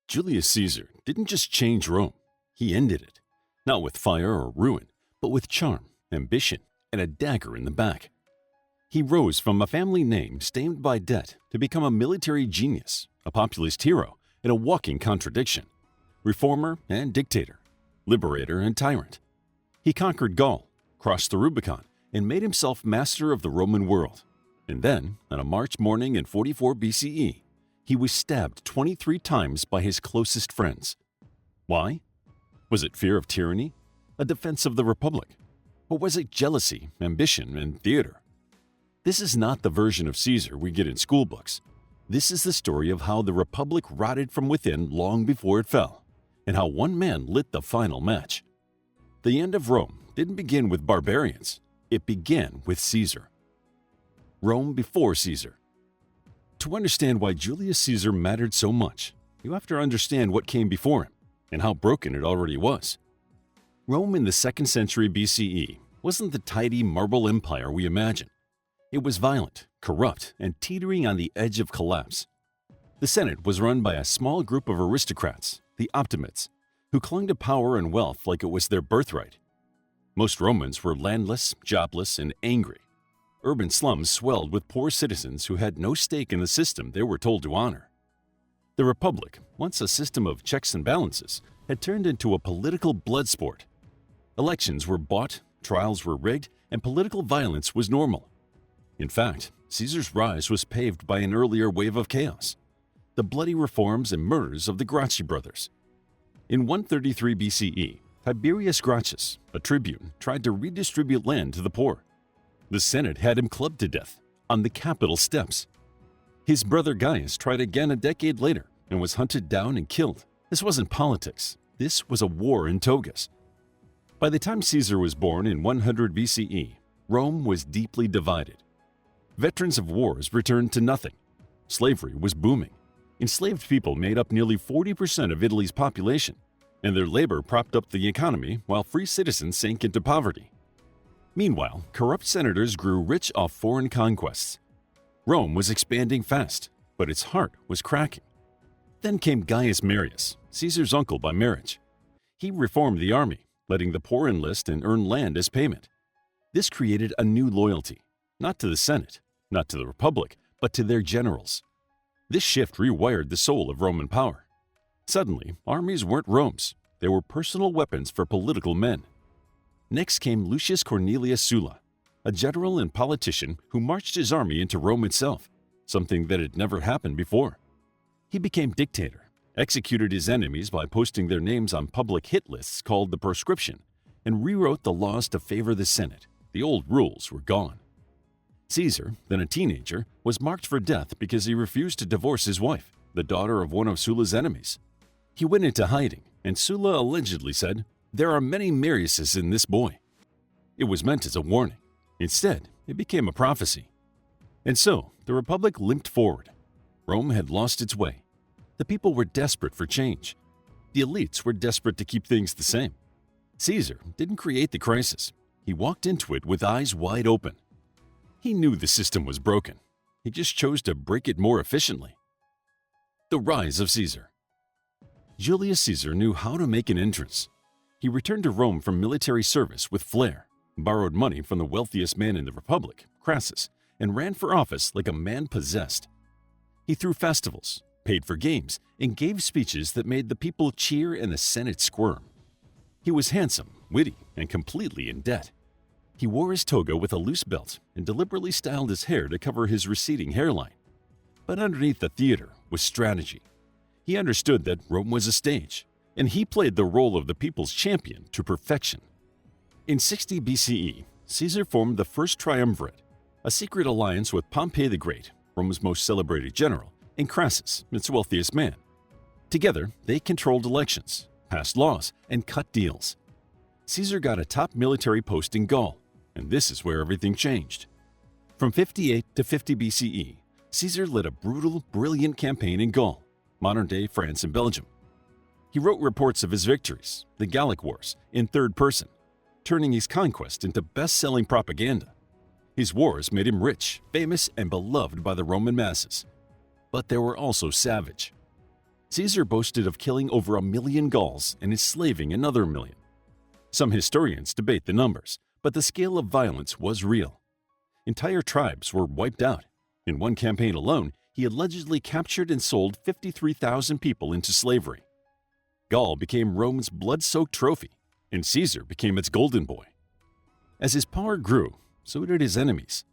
Julius Caesar didn't just change Rome, he ended it. Not with fire or ruin, but with charm, ambition, and a dagger in the back. He rose from a family name stained by debt to become a military genius, a populist hero, and a walking contradiction. Reformer and dictator, liberator and tyrant. He conquered Gaul, crossed the Rubicon, and made himself master of the Roman world. And then, on a March morning in 44 BCE, he was stabbed 23 times by his closest friends. Why? Was it fear of tyranny? A defense of the Republic? Or was it jealousy, ambition, and theater? This is not the version of Caesar we get in school books. This is the story of how the Republic rotted from within long before it fell, and how one man lit the final match. The end of Rome didn't begin with barbarians. It began with Caesar. Rome before Caesar. To understand why Julius Caesar mattered so much, you have to understand what came before him and how broken it already was. Rome in the 2nd century BCE wasn't the tidy marble empire we imagine. It was violent, corrupt, and teetering on the edge of collapse. The Senate was run by a small group of aristocrats, the Optimates, who clung to power and wealth like it was their birthright. Most Romans were landless, jobless, and angry. Urban slums swelled with poor citizens who had no stake in the system they were told to honor. The Republic, once a system of checks and balances, had turned into a political blood sport. Elections were bought, trials were rigged, and political violence was normal. In fact, Caesar's rise was paved by an earlier wave of chaos, the bloody reforms and murders of the Gracchi brothers. In 133 BCE, Tiberius Gracchus, a tribune, tried to redistribute land to the poor. The Senate had him clubbed to death on the Capitol steps. His brother Gaius tried again a decade later and was hunted down and killed. This wasn't politics. This was a war in togas. By the time Caesar was born in 100 BCE, Rome was deeply divided. Veterans of wars returned to nothing. Slavery was booming. Enslaved people made up nearly 40% of Italy's population, and their labor propped up the economy while free citizens sank into poverty. Meanwhile, corrupt senators grew rich off foreign conquests. Rome was expanding fast, but its heart was cracking. Then came Gaius Marius, Caesar's uncle by marriage. He reformed the army, letting the poor enlist and earn land as payment. This created a new loyalty, not to the Senate, not to the Republic, but to their generals. This shift rewired the soul of Roman power. Suddenly, armies weren't Rome's. They were personal weapons for political men. Next came Lucius Cornelius Sulla, a general and politician who marched his army into Rome itself, something that had never happened before. He became dictator, executed his enemies by posting their names on public hit lists called the proscription, and rewrote the laws to favor the Senate. The old rules were gone. Caesar, then a teenager, was marked for death because he refused to divorce his wife, the daughter of one of Sulla's enemies. He went into hiding, and Sulla allegedly said, "There are many Mariuses in this boy." It was meant as a warning. Instead, it became a prophecy. And so, the Republic limped forward. Rome had lost its way. The people were desperate for change. The elites were desperate to keep things the same. Caesar didn't create the crisis. He walked into it with eyes wide open. He knew the system was broken. He just chose to break it more efficiently. The rise of Caesar. Julius Caesar knew how to make an entrance. He returned to Rome from military service with flair, borrowed money from the wealthiest man in the Republic, Crassus, and ran for office like a man possessed. He threw festivals, paid for games, and gave speeches that made the people cheer and the Senate squirm. He was handsome, witty, and completely in debt. He wore his toga with a loose belt and deliberately styled his hair to cover his receding hairline. But underneath the theater was strategy. He understood that Rome was a stage, and he played the role of the people's champion to perfection. In 60 BCE, Caesar formed the first triumvirate, a secret alliance with Pompey the Great, Rome's most celebrated general, and Crassus, its wealthiest man. Together, they controlled elections, passed laws, and cut deals. Caesar got a top military post in Gaul, and this is where everything changed. From 58 to 50 BCE, Caesar led a brutal, brilliant campaign in Gaul, modern-day France and Belgium. He wrote reports of his victories, the Gallic Wars, in third person, turning his conquest into best-selling propaganda. His wars made him rich, famous, and beloved by the Roman masses. But they were also savage. Caesar boasted of killing over 1,000,000 Gauls and enslaving another 1,000,000. Some historians debate the numbers, but the scale of violence was real. Entire tribes were wiped out. In one campaign alone, he allegedly captured and sold 53,000 people into slavery. Gaul became Rome's blood-soaked trophy, and Caesar became its golden boy. As his power grew, so did his enemies.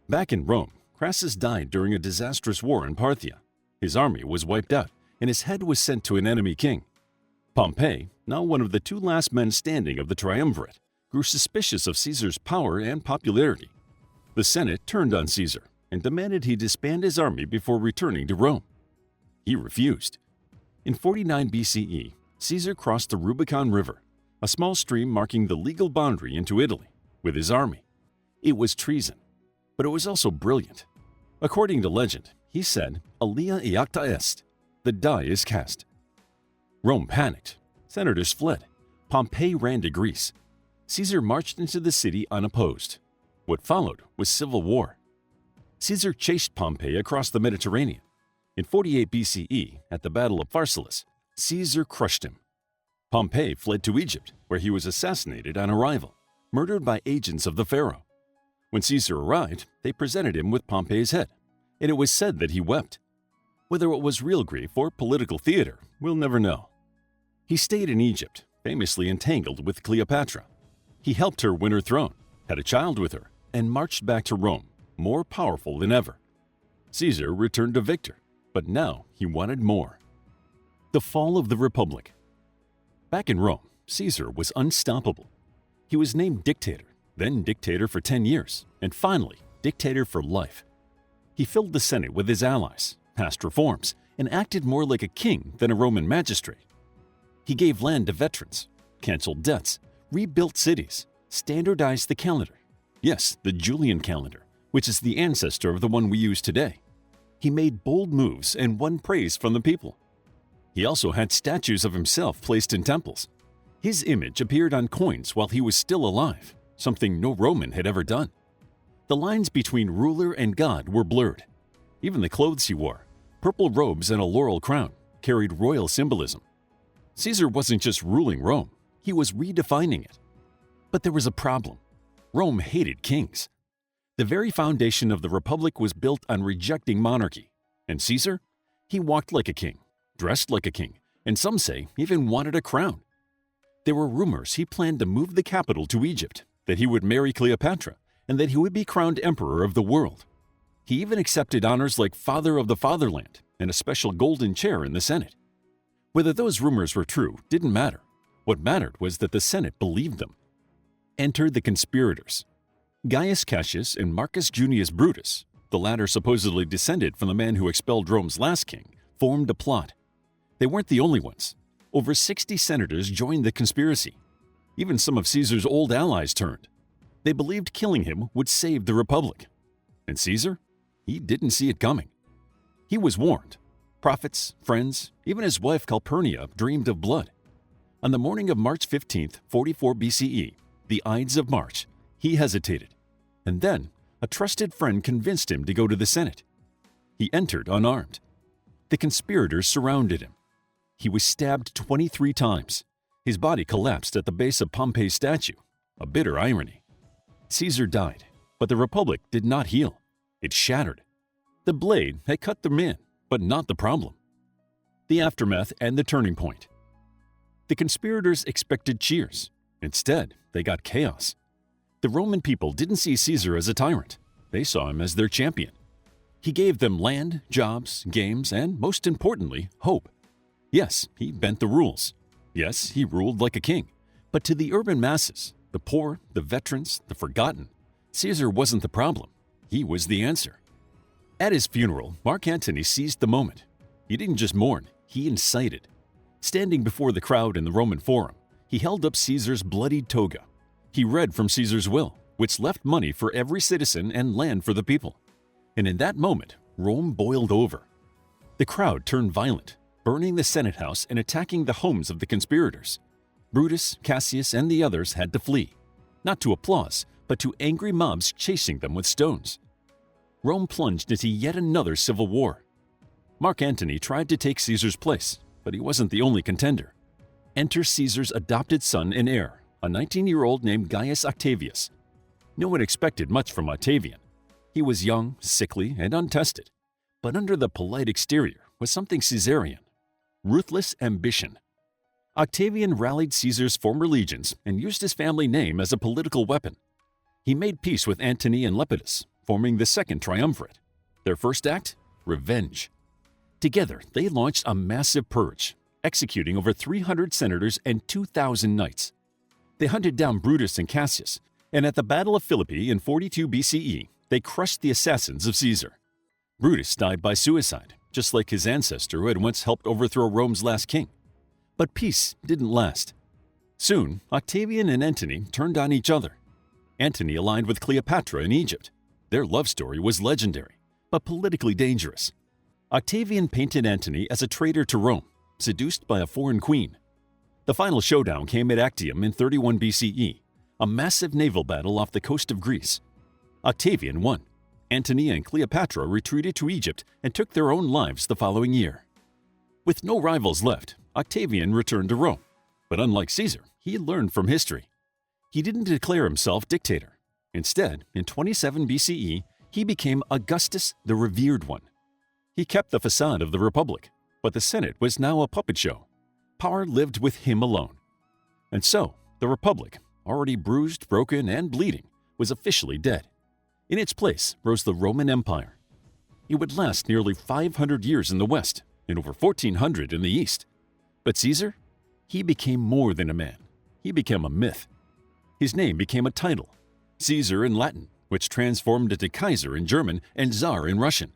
Back in Rome, Crassus died during a disastrous war in Parthia. His army was wiped out, and his head was sent to an enemy king. Pompey, now one of the two last men standing of the triumvirate, grew suspicious of Caesar's power and popularity. The Senate turned on Caesar and demanded he disband his army before returning to Rome. He refused. In 49 BCE, Caesar crossed the Rubicon River, a small stream marking the legal boundary into Italy, with his army. It was treason, but it was also brilliant. According to legend, he said, "Alia iacta est," the die is cast. Rome panicked. Senators fled. Pompey ran to Greece. Caesar marched into the city unopposed. What followed was civil war. Caesar chased Pompey across the Mediterranean. In 48 BCE, at the Battle of Pharsalus, Caesar crushed him. Pompey fled to Egypt, where he was assassinated on arrival, murdered by agents of the pharaoh. When Caesar arrived, they presented him with Pompey's head, and it was said that he wept. Whether it was real grief or political theater, we'll never know. He stayed in Egypt, famously entangled with Cleopatra. He helped her win her throne, had a child with her, and marched back to Rome, more powerful than ever. Caesar returned to victor, but now he wanted more. The fall of the Republic. Back in Rome, Caesar was unstoppable. He was named dictator, then dictator for 10 years, and finally dictator for life. He filled the Senate with his allies, passed reforms, and acted more like a king than a Roman magistrate. He gave land to veterans, canceled debts, rebuilt cities, standardized the calendar. Yes, the Julian calendar, which is the ancestor of the one we use today. He made bold moves and won praise from the people. He also had statues of himself placed in temples. His image appeared on coins while he was still alive, something no Roman had ever done. The lines between ruler and god were blurred. Even the clothes he wore, purple robes and a laurel crown, carried royal symbolism. Caesar wasn't just ruling Rome, he was redefining it. But there was a problem. Rome hated kings. The very foundation of the Republic was built on rejecting monarchy. And Caesar? He walked like a king, dressed like a king, and some say even wanted a crown. There were rumors he planned to move the capital to Egypt, that he would marry Cleopatra, and that he would be crowned emperor of the world. He even accepted honors like Father of the Fatherland and a special golden chair in the Senate. Whether those rumors were true didn't matter. What mattered was that the Senate believed them. Enter the conspirators. Gaius Cassius and Marcus Junius Brutus, the latter supposedly descended from the man who expelled Rome's last king, formed a plot. They weren't the only ones. Over 60 senators joined the conspiracy. Even some of Caesar's old allies turned. They believed killing him would save the Republic. And Caesar? He didn't see it coming. He was warned. Prophets, friends, even his wife Calpurnia dreamed of blood. On the morning of March 15, 44 BCE, the Ides of March, he hesitated. And then, a trusted friend convinced him to go to the Senate. He entered unarmed. The conspirators surrounded him. He was stabbed 23 times. His body collapsed at the base of Pompey's statue, a bitter irony. Caesar died, but the Republic did not heal. It shattered. The blade had cut the man, but not the problem. The aftermath and the turning point. The conspirators expected cheers. Instead, they got chaos. The Roman people didn't see Caesar as a tyrant. They saw him as their champion. He gave them land, jobs, games, and, most importantly, hope. Yes, he bent the rules. Yes, he ruled like a king. But to the urban masses, the poor, the veterans, the forgotten, Caesar wasn't the problem. He was the answer. At his funeral, Mark Antony seized the moment. He didn't just mourn, he incited. Standing before the crowd in the Roman Forum, he held up Caesar's bloodied toga. He read from Caesar's will, which left money for every citizen and land for the people. And in that moment, Rome boiled over. The crowd turned violent, burning the Senate house and attacking the homes of the conspirators. Brutus, Cassius, and the others had to flee, not to applause, but to angry mobs chasing them with stones. Rome plunged into yet another civil war. Mark Antony tried to take Caesar's place, but he wasn't the only contender. Enter Caesar's adopted son and heir, a 19-year-old named Gaius Octavius. No one expected much from Octavian. He was young, sickly, and untested. But under the polite exterior was something Caesarian: ruthless ambition. Octavian rallied Caesar's former legions and used his family name as a political weapon. He made peace with Antony and Lepidus, forming the Second Triumvirate. Their first act? Revenge. Together, they launched a massive purge, executing over 300 senators and 2,000 knights. They hunted down Brutus and Cassius, and at the Battle of Philippi in 42 BCE, they crushed the assassins of Caesar. Brutus died by suicide, just like his ancestor who had once helped overthrow Rome's last king. But peace didn't last. Soon, Octavian and Antony turned on each other. Antony aligned with Cleopatra in Egypt. Their love story was legendary, but politically dangerous. Octavian painted Antony as a traitor to Rome, seduced by a foreign queen. The final showdown came at Actium in 31 BCE, a massive naval battle off the coast of Greece. Octavian won. Antony and Cleopatra retreated to Egypt and took their own lives the following year. With no rivals left, Octavian returned to Rome. But unlike Caesar, he learned from history. He didn't declare himself dictator. Instead, in 27 BCE, he became Augustus the Revered One. He kept the facade of the Republic, but the Senate was now a puppet show. Power lived with him alone. And so, the Republic, already bruised, broken, and bleeding, was officially dead. In its place rose the Roman Empire. It would last nearly 500 years in the West and over 1,400 in the East. But Caesar? He became more than a man. He became a myth. His name became a title, Caesar in Latin, which transformed into Kaiser in German and Tsar in Russian.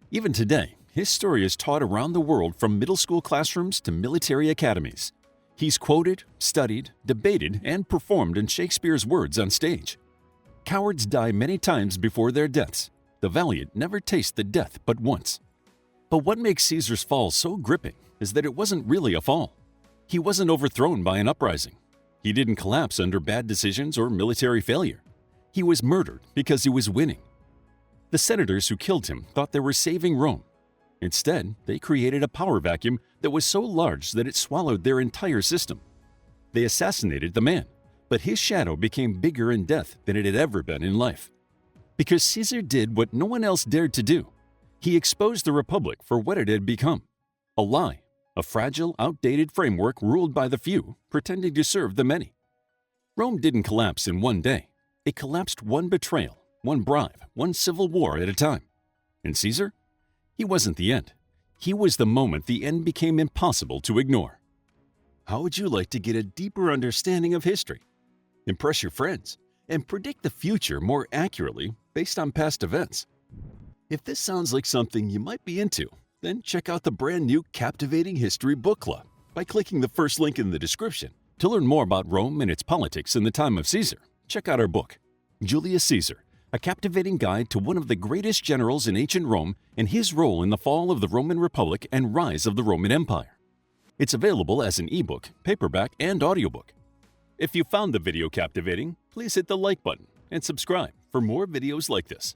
Even today, his story is taught around the world from middle school classrooms to military academies. He's quoted, studied, debated, and performed in Shakespeare's words on stage. Cowards die many times before their deaths. The valiant never taste the death but once. But what makes Caesar's fall so gripping is that it wasn't really a fall. He wasn't overthrown by an uprising. He didn't collapse under bad decisions or military failure. He was murdered because he was winning. The senators who killed him thought they were saving Rome. Instead, they created a power vacuum that was so large that it swallowed their entire system. They assassinated the man, but his shadow became bigger in death than it had ever been in life. Because Caesar did what no one else dared to do. He exposed the Republic for what it had become: a lie, a fragile, outdated framework ruled by the few, pretending to serve the many. Rome didn't collapse in one day. It collapsed one betrayal, one bribe, one civil war at a time. And Caesar? He wasn't the end. He was the moment the end became impossible to ignore. How would you like to get a deeper understanding of history, impress your friends, and predict the future more accurately based on past events? If this sounds like something you might be into, then check out the brand new Captivating History Book Club by clicking the first link in the description. To learn more about Rome and its politics in the time of Caesar, check out our book, Julius Caesar, a captivating guide to one of the greatest generals in ancient Rome and his role in the fall of the Roman Republic and rise of the Roman Empire. It's available as an ebook, paperback, and audiobook. If you found the video captivating, please hit the like button and subscribe for more videos like this.